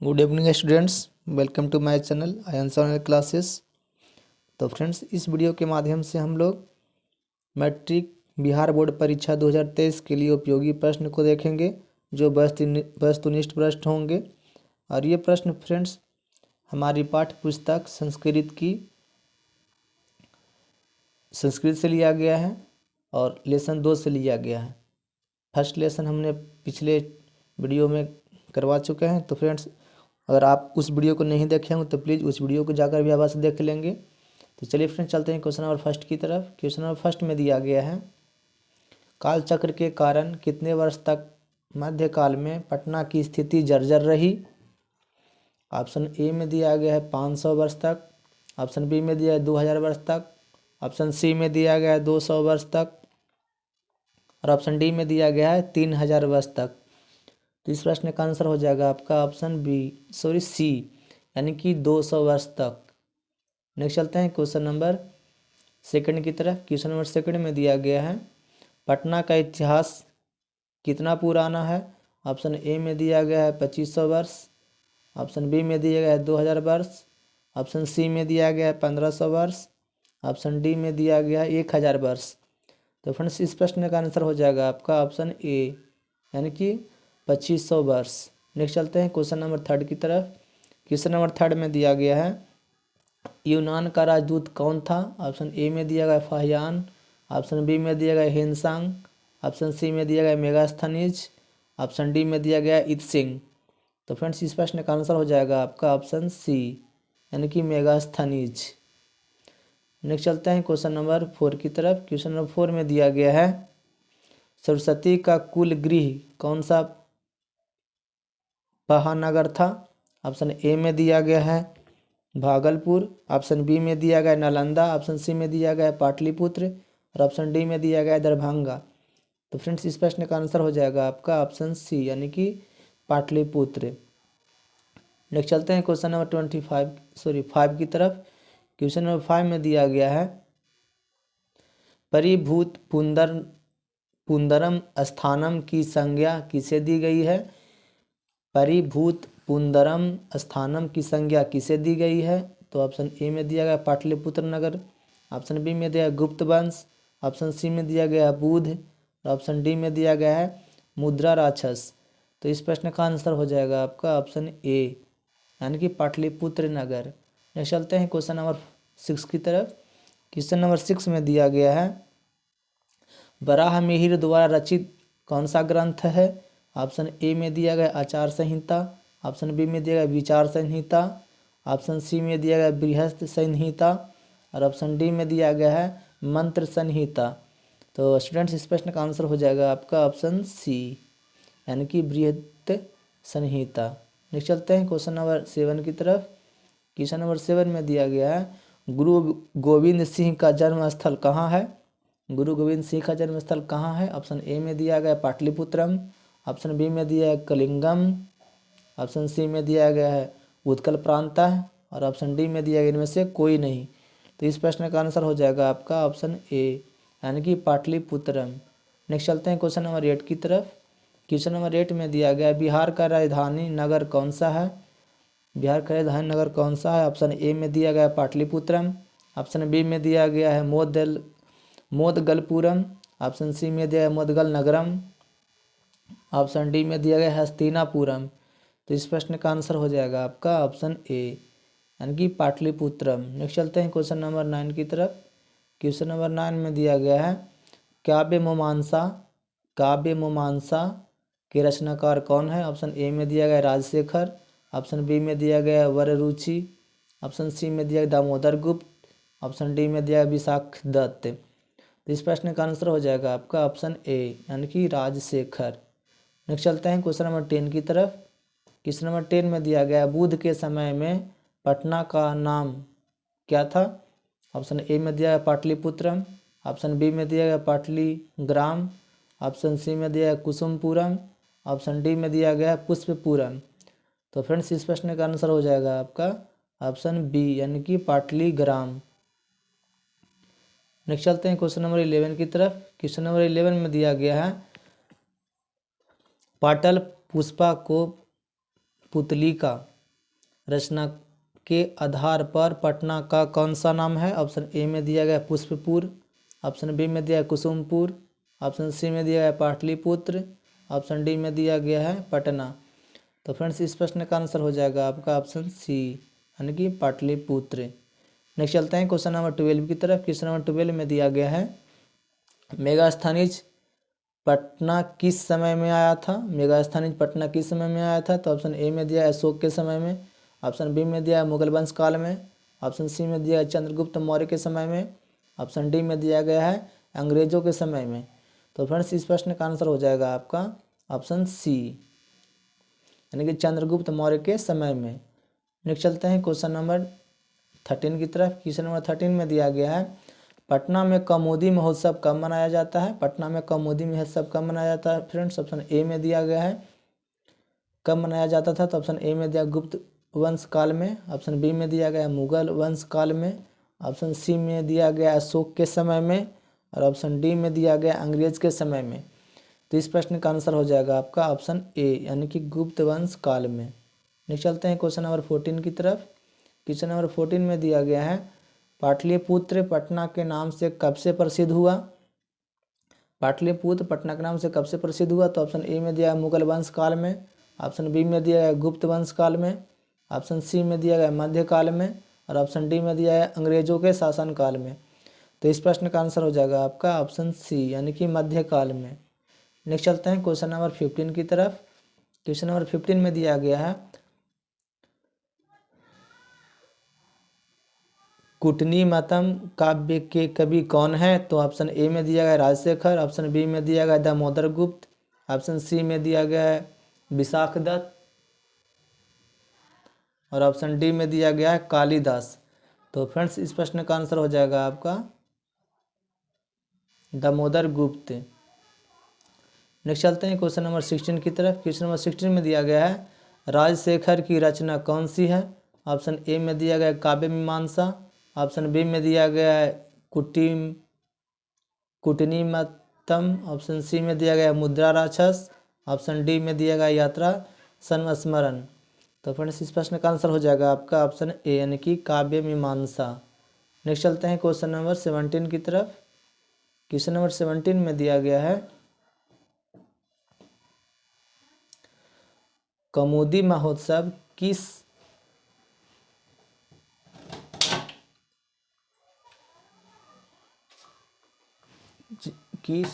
Good evening students, welcome to my channel आयंस online classes. तो friends, इस video के माध्यम से हम लोग मैट्रिक बिहार बोर्ड परीक्षा 2023 के लिए उपयोगी प्रश्न को देखेंगे जो वस्तुनिष्ठ प्रश्न होंगे। और ये प्रश्न फ्रेंड्स हमारी पाठ्य पुस्तक संस्कृत से लिया गया है और लेसन 2 से लिया गया है। फर्स्ट लेसन हमने पिछले वीडियो में करवा चुके हैं। तो फ्रेंड्स, अगर आप उस वीडियो को नहीं देखे होंगे तो प्लीज़ उस वीडियो को जाकर भी अवश्य देख लेंगे। तो चलिए फ्रेंड्स, चलते हैं क्वेश्चन नंबर फर्स्ट की तरफ। क्वेश्चन नंबर फर्स्ट में दिया गया है, काल चक्र के कारण कितने वर्ष तक मध्यकाल में पटना की स्थिति जर्जर रही। ऑप्शन ए में दिया गया है 500 वर्ष तक, ऑप्शन बी में दिया है 2000 वर्ष तक, ऑप्शन सी में दिया गया है 200 वर्ष तक और ऑप्शन डी में दिया गया है 3000 वर्ष तक। तो इस प्रश्न का आंसर हो जाएगा आपका ऑप्शन सी, यानी कि 200 वर्ष तक। नेक्स्ट चलते हैं क्वेश्चन नंबर सेकंड की तरफ। क्वेश्चन नंबर सेकंड में दिया गया है, पटना का इतिहास कितना पुराना है। ऑप्शन ए में दिया गया है 2500 वर्ष, ऑप्शन बी में दिया गया है 2000 वर्ष, ऑप्शन सी में दिया गया है 1500 वर्ष, ऑप्शन डी में दिया गया है 1000 वर्ष। तो फ्रेंड्स, इस प्रश्न का आंसर हो जाएगा आपका ऑप्शन ए, यानी कि 2500 वर्ष। नेक्स्ट चलते हैं क्वेश्चन नंबर थर्ड की तरफ। क्वेश्चन नंबर थर्ड में दिया गया है, यूनान का राजदूत कौन था। ऑप्शन ए में दिया गया फाहियान, ऑप्शन बी में दिया गया हिनसांग, ऑप्शन सी में दिया गया मेगास्थनीज, ऑप्शन डी में दिया गया इत्सिंग। तो फ्रेंड्स, इस प्रश्न का आंसर हो जाएगा आपका ऑप्शन सी, यानी कि मेगास्थनीज। नेक्स्ट चलते हैं क्वेश्चन नंबर 4 की तरफ। क्वेश्चन नंबर 4 में दिया गया है, सरस्वती का कुल गृह कौन सा महानगर था। ऑप्शन ए में दिया गया है भागलपुर, ऑप्शन बी में दिया गया नालंदा, ऑप्शन सी में दिया गया पाटलिपुत्र और ऑप्शन डी में दिया गया दरभंगा। तो फ्रेंड्स, इस प्रश्न का आंसर हो जाएगा आपका ऑप्शन सी, यानी कि पाटलिपुत्र। नेक्स्ट चलते हैं क्वेश्चन नंबर 5 की तरफ। क्वेश्चन नंबर 5 में दिया गया है, परिभूत पुंदरम स्थानम की संज्ञा किसे दी गई है। परिभूत पुंदरम स्थानम की संज्ञा किसे दी गई है। तो ऑप्शन ए में दिया गया पाटलिपुत्र नगर, ऑप्शन बी में दिया गया गुप्त वंश, ऑप्शन सी में दिया गया बुध और ऑप्शन डी में दिया गया है मुद्रा राक्षस। तो इस प्रश्न का आंसर हो जाएगा आपका ऑप्शन ए, यानी कि पाटलिपुत्र नगर। नेक्स्ट चलते हैं क्वेश्चन नंबर 6 की तरफ। क्वेश्चन नंबर 6 में दिया गया है, वराह मिहिर द्वारा रचित कौन सा ग्रंथ है। ऑप्शन ए में दिया गया आचार संहिता, ऑप्शन बी में दिया गया विचार संहिता, ऑप्शन सी में दिया गया बृहस्पति संहिता और ऑप्शन डी में दिया गया है मंत्र संहिता। तो स्टूडेंट्स, इस प्रश्न का आंसर हो जाएगा आपका ऑप्शन सी, यानी कि बृहस्पति संहिता। नेक्स्ट चलते हैं क्वेश्चन नंबर 7 की तरफ। क्वेश्चन नंबर 7 में दिया गया है, गुरु गोविंद सिंह का जन्म स्थल कहाँ है। गुरु गोविंद सिंह का जन्म स्थल कहाँ है। ऑप्शन ए में दिया गया पाटलिपुत्रम, ऑप्शन बी में दिया है कलिंगम, ऑप्शन सी में दिया गया है उत्कल प्रांत और ऑप्शन डी में दिया गया इनमें से कोई नहीं। तो इस प्रश्न का आंसर हो जाएगा आपका ऑप्शन ए, यानी कि पाटलिपुत्रम। नेक्स्ट चलते हैं क्वेश्चन नंबर 8 की तरफ। क्वेश्चन नंबर 8 में दिया गया, बिहार का राजधानी नगर कौन सा है। बिहार का राजधानी नगर कौन सा है। ऑप्शन ए में दिया गया पाटलिपुत्रम, ऑप्शन बी में दिया गया है मोदगलपुरम, ऑप्शन सी में दिया है मोदगल नगरम, ऑप्शन डी में दिया गया हस्तिनापुरम। तो इस प्रश्न का आंसर हो जाएगा आपका ऑप्शन ए, यानी कि पाटलिपुत्रम। नेक्स्ट चलते हैं क्वेश्चन नंबर 9 की तरफ। क्वेश्चन नंबर 9 में दिया गया है, काव्य मीमांसा के रचनाकार कौन है। ऑप्शन ए में दिया गया राजशेखर, ऑप्शन बी में दिया गया वररुचि, ऑप्शन सी में दिया गया दामोदर गुप्त, ऑप्शन डी में दिया गया विशाख दत्त। तो इस प्रश्न का आंसर हो जाएगा आपका ऑप्शन ए, यानी कि राजशेखर। नेक्स्ट चलते हैं क्वेश्चन नंबर 10 की तरफ। क्वेश्चन नंबर 10 में दिया गया, बुद्ध के समय में पटना का नाम क्या था। ऑप्शन ए में दिया गया पाटलिपुत्रम, ऑप्शन बी में दिया गया पाटलीग्राम, ऑप्शन सी में दिया गया कुसुमपुरम, ऑप्शन डी में दिया गया पुष्पपुरम। तो फ्रेंड्स, इस प्रश्न का आंसर हो जाएगा आपका ऑप्शन बी, यानी कि पाटलीग्राम। नेक्स्ट चलते हैं क्वेश्चन नंबर 11 की तरफ। क्वेश्चन नंबर 11 में दिया गया है, पाटल पुष्पा को पुतली का रचना के आधार पर पटना का कौन सा नाम है? ऑप्शन ए में दिया गया पुष्पपुर, ऑप्शन बी में दिया है कुसुमपुर, ऑप्शन सी में दिया है पाटलिपुत्र, ऑप्शन डी में दिया गया है पटना। तो फ्रेंड्स इस प्रश्न का आंसर हो जाएगा आपका ऑप्शन सी यानी कि पाटलिपुत्र। नेक्स्ट चलते हैं क्वेश्चन नंबर 12 की तरफ। क्वेश्चन नंबर 12 में दिया गया है मेगास्थनीज पटना किस समय में आया था? मेगास्थनीज पटना किस समय में आया था? तो ऑप्शन ए में दिया है अशोक के समय में, ऑप्शन बी में दिया है मुगल वंश काल में, ऑप्शन सी में दिया है चंद्रगुप्त मौर्य के समय में, ऑप्शन डी में दिया गया है अंग्रेजों के समय में। तो फ्रेंड्स इस प्रश्न का आंसर हो जाएगा आपका ऑप्शन सी यानी कि चंद्रगुप्त मौर्य के समय में। नेक्स्ट चलते हैं क्वेश्चन नंबर 13 की तरफ। क्वेश्चन नंबर 13 में दिया गया है पटना में कौमुदी महोत्सव कब मनाया जाता है? पटना में कौमुदी महोत्सव कब मनाया जाता है फ्रेंड्स? ऑप्शन ए में दिया गया है कब मनाया जाता था? तो ऑप्शन ए में दिया गुप्त वंश काल में, ऑप्शन बी में दिया गया मुगल वंश काल में, ऑप्शन सी में दिया गया अशोक के समय में और ऑप्शन डी में दिया गया अंग्रेज के समय में। तो इस प्रश्न का आंसर हो जाएगा आपका ऑप्शन ए यानी कि गुप्त वंश काल में। नेक्स्ट चलते हैं क्वेश्चन नंबर 14 की तरफ। क्वेश्चन नंबर 14 में दिया गया है पाटलिपुत्र पटना के नाम से कब से प्रसिद्ध हुआ? पाटलिपुत्र पटना के नाम से कब से प्रसिद्ध हुआ? तो ऑप्शन ए में दिया है मुगल वंश काल में, ऑप्शन बी में दिया है गुप्त वंश काल में, ऑप्शन सी में दिया गया मध्य काल में और ऑप्शन डी में दिया है अंग्रेजों के शासन काल में। तो इस प्रश्न का आंसर हो जाएगा आपका ऑप्शन सी यानी कि मध्य काल में। नेक्स्ट चलते हैं क्वेश्चन नंबर 15 की तरफ। क्वेश्चन नंबर 15 में दिया गया है कुटनीमतम काव्य के कवि कौन है? तो ऑप्शन ए में दिया गया राजशेखर, ऑप्शन बी में दिया गया दामोदर गुप्त, ऑप्शन सी में दिया गया है विशाखदत्त और ऑप्शन डी में दिया गया है कालिदास। तो फ्रेंड्स इस प्रश्न का आंसर हो जाएगा आपका दामोदर गुप्त। नेक्स्ट चलते हैं क्वेश्चन नंबर 16 की तरफ। क्वेश्चन नंबर 16 में दिया गया है राजशेखर की रचना कौन सी है? ऑप्शन ए में दिया गया है काव्य मीमांसा, ऑप्शन बी में दिया गया है कुटनीमतम, ऑप्शन सी में दिया गया है मुद्रा राक्षस, ऑप्शन डी में दिया गया यात्रा संस्मरण। तो फ्रेंड्स इस प्रश्न का आंसर हो जाएगा आपका ऑप्शन ए यानी कि काव्य मीमांसा। नेक्स्ट चलते हैं क्वेश्चन नंबर 17 की तरफ। क्वेश्चन नंबर 17 में दिया गया है कौमुदी महोत्सव किस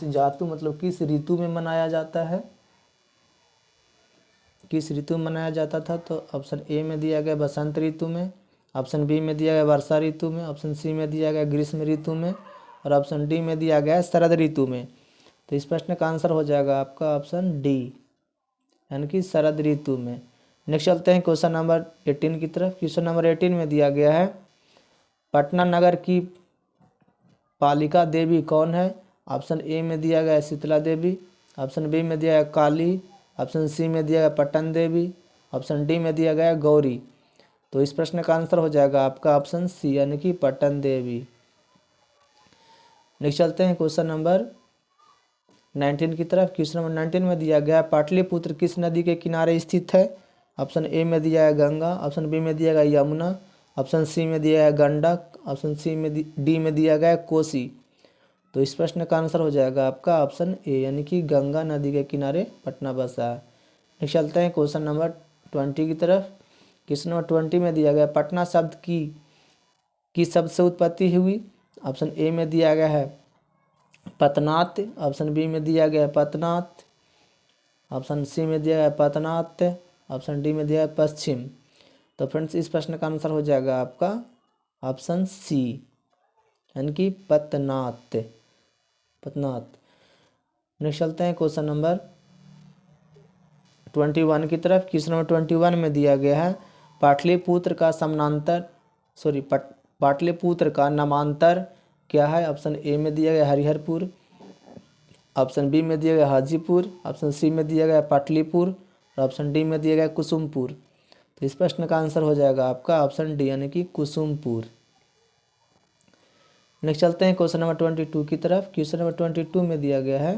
जातु मतलब किस ऋतु में मनाया जाता है? किस ऋतु में मनाया जाता था? तो ऑप्शन ए में दिया गया बसंत ऋतु में, ऑप्शन बी में दिया गया वर्षा ऋतु में, ऑप्शन सी में दिया गया ग्रीष्म ऋतु में और ऑप्शन डी में दिया गया शरद ऋतु में। तो इस प्रश्न का आंसर हो जाएगा आपका ऑप्शन डी यानी कि शरद ऋतु में। नेक्स्ट चलते हैं क्वेश्चन नंबर 18 की तरफ। क्वेश्चन नंबर 18 में दिया गया है पटना नगर की पालिका देवी कौन है? ऑप्शन ए में दिया गया शीतला देवी, ऑप्शन बी में दिया गया काली, ऑप्शन सी में दिया गया पट्टन देवी, ऑप्शन डी में दिया गया गौरी। तो इस प्रश्न का आंसर हो जाएगा आपका ऑप्शन सी यानी कि पट्टन देवी। नेक्स्ट चलते हैं क्वेश्चन नंबर 19 की तरफ। क्वेश्चन नंबर 19 में दिया गया पाटलिपुत्र किस नदी के किनारे स्थित है? ऑप्शन ए में दिया है गंगा, ऑप्शन बी में दिया गया यमुना, ऑप्शन सी में दिया है गंडक, ऑप्शन सी में डी में दिया गया कोसी। तो इस प्रश्न का आंसर हो जाएगा आपका ऑप्शन ए यानी कि गंगा नदी के किनारे पटना बसा है। नेक्स्ट चलते हैं क्वेश्चन नंबर 20 की तरफ। क्वेश्चन नंबर 20 में दिया गया पटना शब्द की शब्द से उत्पत्ति हुई? ऑप्शन ए में दिया गया है पतनात, ऑप्शन बी में दिया गया है पतनात, ऑप्शन सी में दिया गया है पतनात, ऑप्शन डी में दिया है पश्चिम। तो फ्रेंड्स इस प्रश्न का आंसर हो जाएगा आपका ऑप्शन सी यानी कि पतनात। नेक्स्ट चलते हैं क्वेश्चन नंबर 21 की तरफ। क्वेश्चन नंबर 21 में दिया गया है पाटलिपुत्र का नामांतर क्या है? ऑप्शन ए में दिया गया हरिहरपुर, ऑप्शन बी में दिया गया हाजीपुर, ऑप्शन सी में दिया गया पाटलिपुर और ऑप्शन डी में दिया गया कुसुमपुर। तो इस प्रश्न का आंसर हो जाएगा आपका ऑप्शन डी यानी कि कुसुमपुर। नेक्स्ट चलते हैं क्वेश्चन नंबर 22 की तरफ। क्वेश्चन नंबर 22 में दिया गया है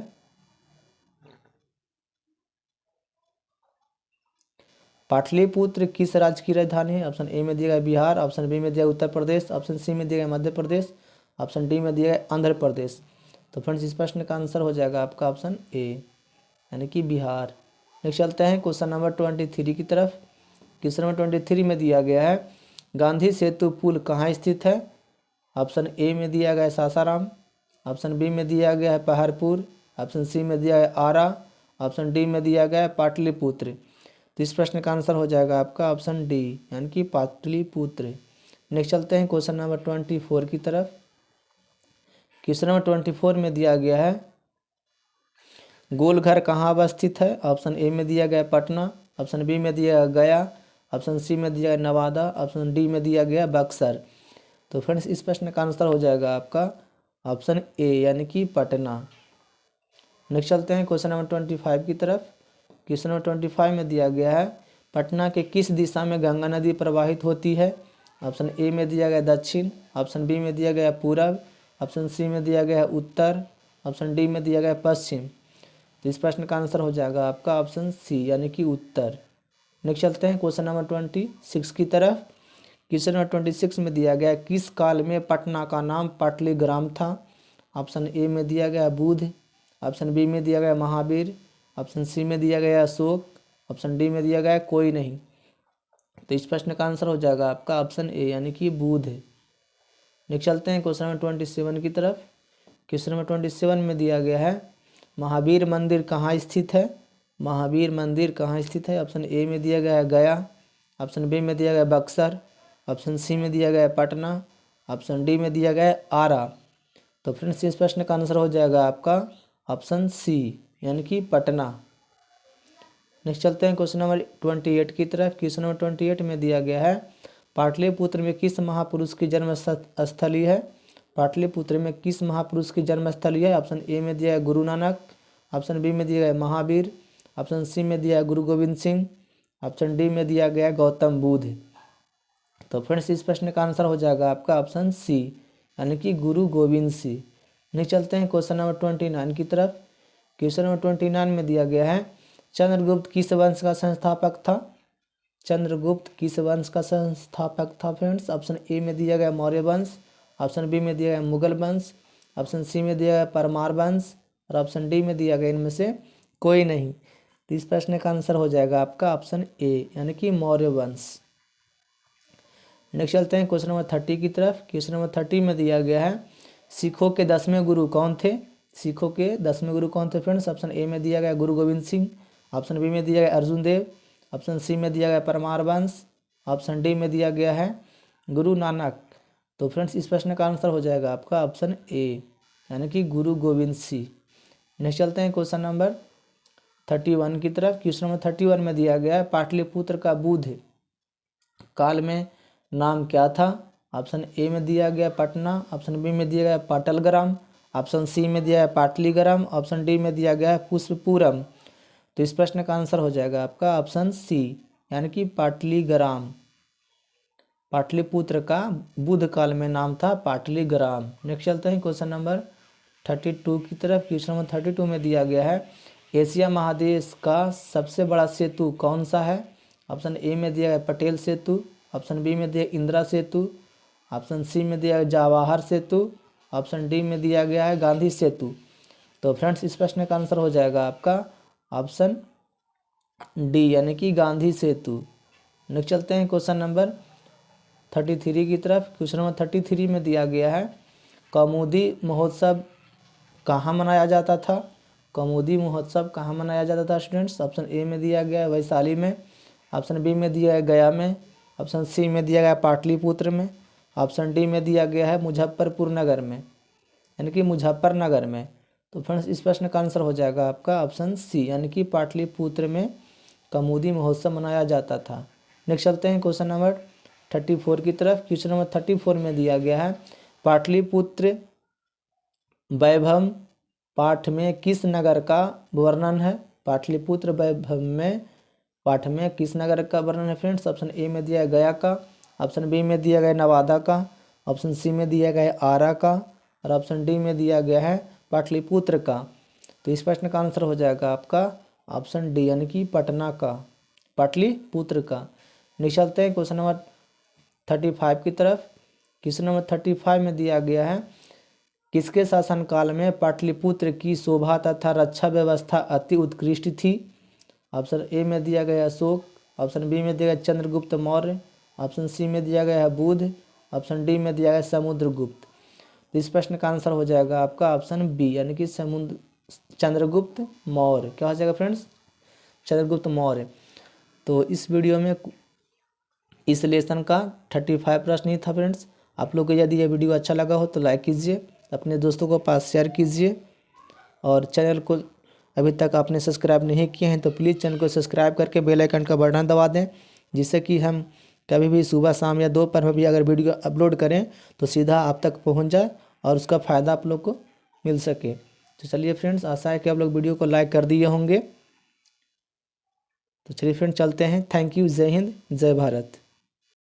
पाटलिपुत्र किस राज्य की राजधानी है? ऑप्शन ए में दिया गया बिहार, ऑप्शन बी में दिया गया उत्तर प्रदेश, ऑप्शन सी में दिया गया मध्य प्रदेश, ऑप्शन डी में दिया गया आंध्र प्रदेश। तो फ्रेंड्स इस प्रश्न का आंसर हो जाएगा आपका ऑप्शन ए यानी कि बिहार। नेक्स्ट चलते हैं क्वेश्चन नंबर 23 की तरफ। क्वेश्चन नंबर 23 में दिया गया है गांधी सेतु पुल कहाँ स्थित है? ऑप्शन ए में दिया गया है सासाराम, ऑप्शन बी में दिया गया है पहाड़पुर, ऑप्शन सी में दिया है आरा, ऑप्शन डी में दिया गया है पाटलिपुत्र। तो इस प्रश्न का आंसर हो जाएगा आपका ऑप्शन डी यानी कि पाटलिपुत्र। नेक्स्ट चलते हैं क्वेश्चन नंबर 24 की तरफ। क्वेश्चन नंबर 24 में दिया गया है गोलघर कहाँ अवस्थित है? ऑप्शन ए में दिया गया पटना, ऑप्शन बी में दिया गया, ऑप्शन सी में दिया गया नवादा, ऑप्शन डी में दिया गया बक्सर। तो फ्रेंड्स इस प्रश्न का आंसर हो जाएगा आपका ऑप्शन ए यानी कि पटना। नेक्स्ट चलते हैं क्वेश्चन नंबर 25 की तरफ। क्वेश्चन नंबर 25 में दिया गया है पटना के किस दिशा में गंगा नदी प्रवाहित होती है? ऑप्शन ए में दिया गया दक्षिण, ऑप्शन बी में दिया गया पूरब, ऑप्शन सी में दिया गया उत्तर, ऑप्शन डी में दिया गया पश्चिम। तो इस प्रश्न का आंसर हो जाएगा आपका ऑप्शन सी यानी कि उत्तर। नेक्स्ट चलते हैं क्वेश्चन नंबर 26 की तरफ। क्वेश्चन नंबर 26 में दिया गया किस काल में पटना का नाम पाटलीग्राम था? ऑप्शन ए में दिया गया बुध, ऑप्शन बी में दिया गया महावीर, ऑप्शन सी में दिया गया अशोक, ऑप्शन डी में दिया गया कोई नहीं। तो इस प्रश्न का आंसर हो जाएगा आपका ऑप्शन ए यानी कि बुध। नेक्स्ट चलते हैं क्वेश्चन नंबर 27 की तरफ। क्वेश्चन नंबर 27 में दिया गया है महावीर मंदिर कहाँ स्थित है? महावीर मंदिर कहाँ स्थित है? ऑप्शन ए में दिया गया है गया, ऑप्शन बी में दिया गया बक्सर, ऑप्शन सी में दिया गया पटना, ऑप्शन डी में दिया गया आरा। तो फ्रेंड्स इस प्रश्न का आंसर हो जाएगा आपका ऑप्शन सी यानी कि पटना। नेक्स्ट चलते हैं क्वेश्चन नंबर 28 की तरफ। क्वेश्चन नंबर 28 में दिया गया है पाटलिपुत्र में किस महापुरुष की जन्म स्थली है? पाटलिपुत्र में किस महापुरुष की जन्म स्थली है? ऑप्शन ए में दिया है गुरु नानक, ऑप्शन बी में दिया है महावीर, ऑप्शन सी में दिया है गुरु गोविंद सिंह, ऑप्शन डी में दिया गया गौतम बुद्ध। तो फ्रेंड्स इस प्रश्न का आंसर हो जाएगा आपका ऑप्शन सी यानी कि गुरु गोविंद सिंह। नेक्स्ट चलते हैं क्वेश्चन नंबर 29 की तरफ। क्वेश्चन नंबर 29 में दिया गया है चंद्रगुप्त किस वंश का संस्थापक था? चंद्रगुप्त किस वंश का संस्थापक था फ्रेंड्स? ऑप्शन ए में दिया गया मौर्य वंश, ऑप्शन बी में दिया गया मुगल वंश, ऑप्शन सी में दिया गया परमार वंश और ऑप्शन डी में दिया गया इनमें से कोई नहीं। तो इस प्रश्न का आंसर हो जाएगा आपका ऑप्शन ए यानी कि मौर्य वंश। नेक्स्ट चलते हैं क्वेश्चन नंबर 30 की तरफ। क्वेश्चन नंबर 30 में दिया गया है सिखों के 10वें गुरु कौन थे? सिखों के 10वें गुरु कौन थे फ्रेंड्स? ऑप्शन ए में दिया गया गुरु गोविंद सिंह, ऑप्शन बी में दिया गया अर्जुन देव, ऑप्शन सी में दिया गया परमार वंश, ऑप्शन डी में दिया गया है गुरु नानक। तो फ्रेंड्स इस प्रश्न का आंसर हो जाएगा आपका ऑप्शन ए यानी कि गुरु गोविंद सिंह। नेक्स्ट चलते हैं क्वेश्चन नंबर 31 की तरफ। क्वेश्चन नंबर 31 में दिया गया है पाटलिपुत्र का बुध काल में नाम क्या था? ऑप्शन ए में दिया गया पटना, ऑप्शन बी में दिया गया पाटलग्राम, ऑप्शन सी में दिया है पाटलीग्राम, ऑप्शन डी में दिया गया है पुष्पपुरम। तो इस प्रश्न का आंसर हो जाएगा आपका ऑप्शन सी यानी कि पाटलीग्राम। पाटलिपुत्र का बुध काल में नाम था पाटलीग्राम। नेक्स्ट चलते हैं क्वेश्चन नंबर 32 की तरफ। क्वेश्चन नंबर 32 में दिया गया है एशिया महादेश का सबसे बड़ा सेतु कौन सा है? ऑप्शन ए में दिया गया पटेल सेतु, ऑप्शन बी में दिया इंदिरा सेतु, ऑप्शन सी में दिया गया जवाहर सेतु, ऑप्शन डी में दिया गया है गांधी सेतु। तो फ्रेंड्स इस प्रश्न का आंसर हो जाएगा आपका ऑप्शन डी यानी कि गांधी सेतु। नेक्स्ट चलते हैं क्वेश्चन नंबर 33 की तरफ। क्वेश्चन नंबर 33 में दिया गया है कौमुदी महोत्सव कहाँ मनाया जाता था? कौमुदी महोत्सव कहाँ मनाया जाता था स्टूडेंट्स? ऑप्शन ए में दिया गया है वैशाली में, ऑप्शन बी में दिया है गया में, ऑप्शन सी में दिया गया पाटलिपुत्र में, ऑप्शन डी में दिया गया है मुजफ्फरपुर नगर में यानी कि मुजफ्फरनगर में। तो फ्रेंड्स इस प्रश्न का आंसर हो जाएगा आपका ऑप्शन सी यानी कि पाटलिपुत्र में कौमुदी महोत्सव मनाया जाता था। नेक्स्ट चलते हैं क्वेश्चन नंबर 34 की तरफ। क्वेश्चन नंबर 34 में दिया गया है पाटलिपुत्र वैभव पाठ में किस नगर का वर्णन है? पाटलिपुत्र वैभव में पाठ में किस नगर का वर्णन है फ्रेंड्स? ऑप्शन ए में दिया गया का, ऑप्शन बी में दिया गया नवादा का, ऑप्शन सी में दिया गया है आरा का और ऑप्शन डी में दिया गया है पाटलिपुत्र का। तो इस प्रश्न का आंसर हो जाएगा आपका ऑप्शन डी यानी कि पटना का। पाटलिपुत्र का। नेक्स्ट चलते हैं क्वेश्चन नंबर 35 की तरफ। क्वेश्चन नंबर 35 में दिया गया है, किसके शासनकाल में पाटलिपुत्र की शोभा तथा रक्षा व्यवस्था अति उत्कृष्ट थी? ऑप्शन ए में दिया गया है अशोक, ऑप्शन बी में दिया गया चंद्रगुप्त मौर्य, ऑप्शन सी में दिया गया है बुध, ऑप्शन डी में दिया गया है समुद्रगुप्त। तो इस प्रश्न का आंसर हो जाएगा आपका ऑप्शन बी, यानी कि चंद्रगुप्त मौर्य। क्या हो जाएगा फ्रेंड्स? चंद्रगुप्त मौर्य। तो इस वीडियो में इस लेसन का 35 प्रश्न ही था फ्रेंड्स। आप लोग को यदि यह वीडियो अच्छा लगा हो तो लाइक कीजिए, अपने दोस्तों को पास शेयर कीजिए, और चैनल को अभी तक आपने सब्सक्राइब नहीं किए हैं तो प्लीज़ चैनल को सब्सक्राइब करके बेल आइकन का बटन दबा दें, जिससे कि हम कभी भी सुबह शाम या दोपहर में भी अगर वीडियो अपलोड करें तो सीधा आप तक पहुंच जाए और उसका फ़ायदा आप लोग को मिल सके। तो चलिए फ्रेंड्स, आशा है कि आप लोग वीडियो को लाइक कर दिए होंगे। तो चलिए फ्रेंड्स चलते हैं। Thank you. जय हिंद, जय भारत।